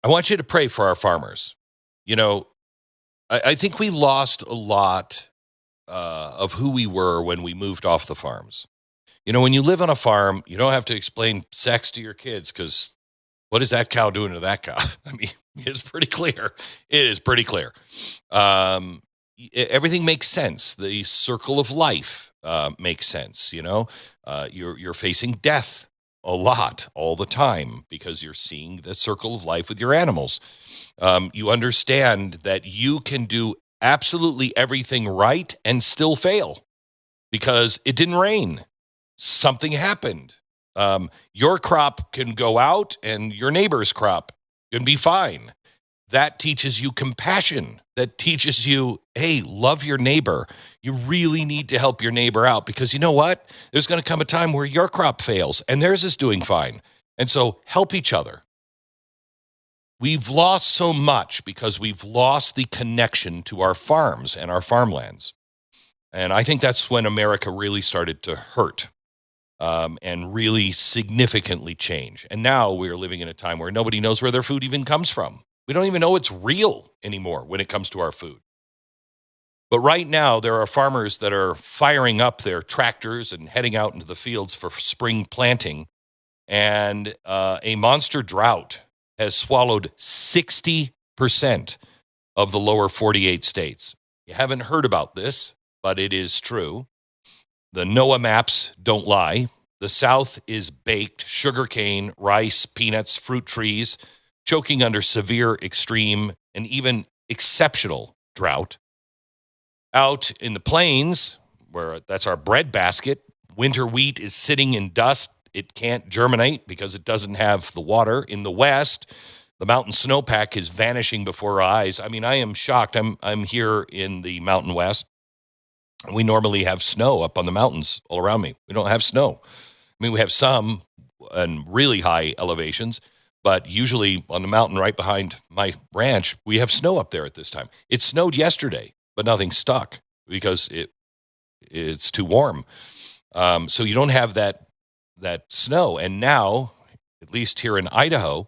I want you to pray for our farmers. You know, I think we lost a lot of who we were when we moved off the farms. You know, when you live on a farm, you don't have to explain sex to your kids because what is that cow doing to that cow? I mean, it's pretty clear. It is pretty clear. Everything makes sense. The circle of life makes sense. You know, you're facing death a lot all the time because you're seeing the circle of life with your animals. You understand that you can do absolutely everything right and still fail because it didn't rain. Something happened. Your crop can go out and your neighbor's crop can be fine. That teaches you compassion. That teaches you, hey, love your neighbor. You really need to help your neighbor out because you know what? There's going to come a time where your crop fails and theirs is doing fine. And so help each other. We've lost so much because we've lost the connection to our farms and our farmlands. And I think that's when America really started to hurt and really significantly change. And now we're living in a time where nobody knows where their food even comes from. We don't even know it's real anymore when it comes to our food. But right now, there are farmers that are firing up their tractors and heading out into the fields for spring planting. And a monster drought has swallowed 60% of the lower 48 states. You haven't heard about this, but it is true. The NOAA maps don't lie. The South is baked, sugarcane, rice, peanuts, fruit trees, choking under severe, extreme, and even exceptional drought. Out in the plains, where that's our bread basket, winter wheat is sitting in dust. It can't germinate because it doesn't have the water. In the West, the mountain snowpack is vanishing before our eyes. I mean, I am shocked. I'm here in the Mountain West. We normally have snow up on the mountains all around me. We don't have snow. I mean, we have some and really high elevations, but usually on the mountain right behind my ranch, we have snow up there at this time. It snowed yesterday, but nothing stuck because it's too warm. So you don't have that snow. And now, at least here in Idaho,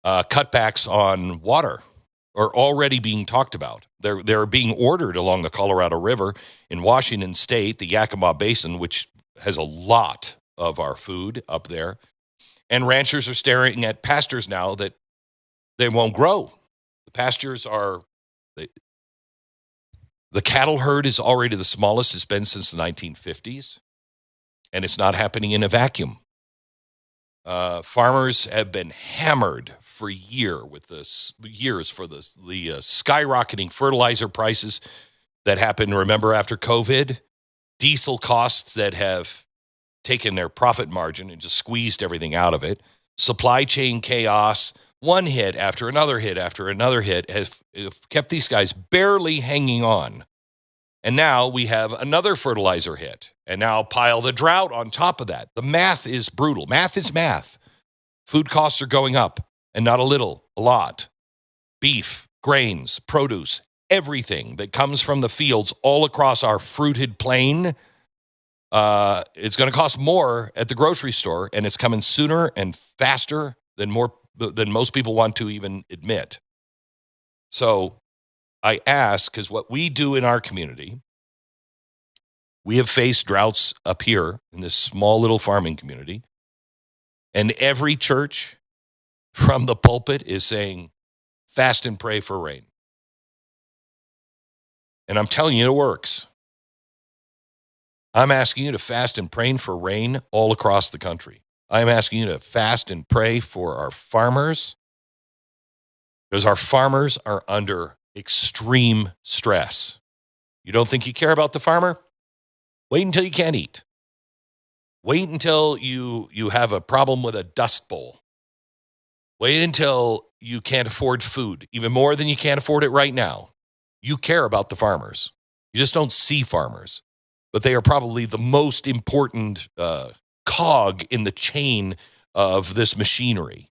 cutbacks on water are already being talked about. They're being ordered along the Colorado River in Washington State, the Yakima Basin, which has a lot of our food up there. And ranchers are staring at pastures now that they won't grow. The pastures are, the cattle herd is already the smallest it's been since the 1950s, and it's not happening in a vacuum. Farmers have been hammered for years for the skyrocketing fertilizer prices that happened, remember, after COVID, diesel costs that have taken their profit margin and just squeezed everything out of it, supply chain chaos, one hit after another hit after another hit have kept these guys barely hanging on. And now we have another fertilizer hit, and now pile the drought on top of that. The math is brutal. Math is math. Food costs are going up, and not a little, a lot. Beef, grains, produce, everything that comes from the fields all across our fruited plain, it's going to cost more at the grocery store, and it's coming sooner and faster than most people want to even admit. So I ask, because what we do in our community, we have faced droughts up here in this small little farming community, and every church from the pulpit is saying, fast and pray for rain. And I'm telling you, it works. I'm asking you to fast and pray for rain all across the country. I'm asking you to fast and pray for our farmers, because our farmers are under extreme stress. You don't think you care about the farmer? Wait until you can't eat. Wait until you have a problem with a dust bowl. Wait until you can't afford food, even more than you can't afford it right now. You care about the farmers. You just don't see farmers. But they are probably the most important cog in the chain of this machinery.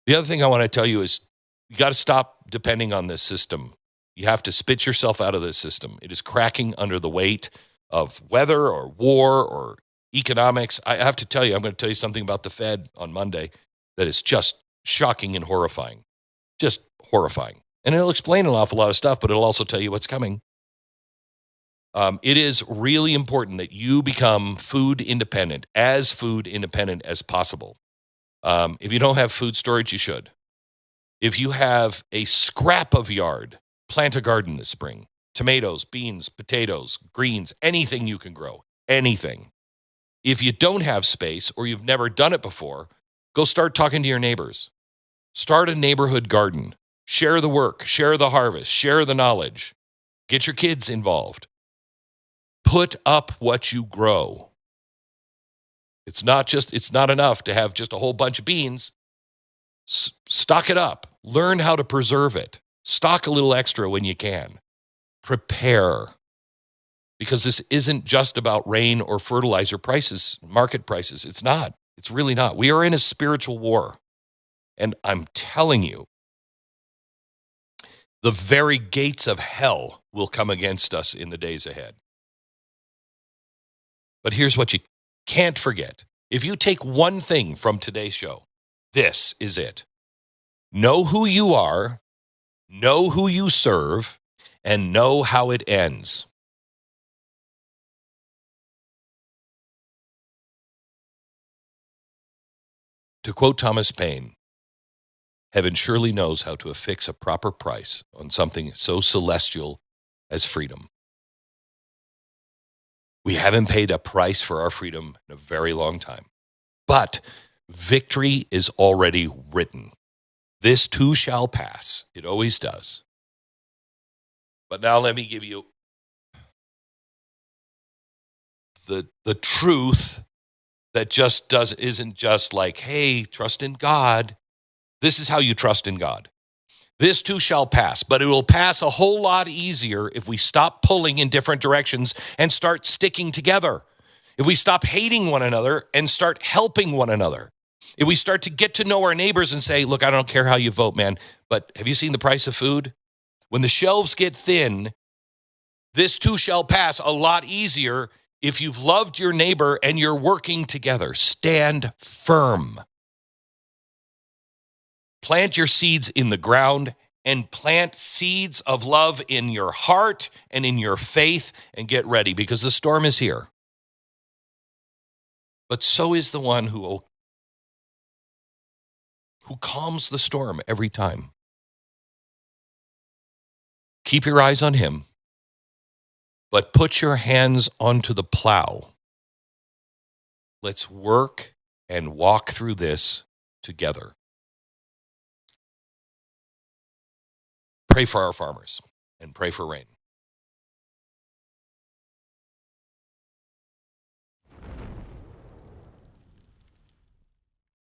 The other thing I want to tell you is you got to stop depending on this system. You have to spit yourself out of this system. It is cracking under the weight of weather or war or economics. I have to tell you, I'm going to tell you something about the Fed on Monday. that is just shocking and horrifying. Just horrifying. And it'll explain an awful lot of stuff, but it'll also tell you what's coming. It is really important that you become food independent as possible. If you don't have food storage, you should. If you have a scrap of yard, plant a garden this spring. Tomatoes, beans, potatoes, greens, anything you can grow, anything. If you don't have space or you've never done it before, go start talking to your neighbors. Start a neighborhood garden. Share the work, share the harvest, share the knowledge. Get your kids involved. Put up what you grow. It's not enough to have just a whole bunch of beans. Stock it up. Learn how to preserve it. Stock a little extra when you can. Prepare. Because this isn't just about rain or fertilizer prices, market prices. It's not. It's really not. We are in a spiritual war. And I'm telling you, the very gates of hell will come against us in the days ahead. But here's what you can't forget. If you take one thing from today's show, this is it. Know who you are, know who you serve, and know how it ends. To quote Thomas Paine, heaven surely knows how to affix a proper price on something so celestial as freedom. We haven't paid a price for our freedom in a very long time. But victory is already written. This too shall pass. It always does. But now let me give you the truth that isn't just like, hey, trust in God. This is how you trust in God. This too shall pass, but it will pass a whole lot easier if we stop pulling in different directions and start sticking together. If we stop hating one another and start helping one another. If we start to get to know our neighbors and say, look, I don't care how you vote, man, but have you seen the price of food? When the shelves get thin, this too shall pass a lot easier if you've loved your neighbor and you're working together. Stand firm. Plant your seeds in the ground and plant seeds of love in your heart and in your faith and get ready because the storm is here. But so is the one who calms the storm every time. Keep your eyes on him, but put your hands onto the plow. Let's work and walk through this together. Pray for our farmers and pray for rain.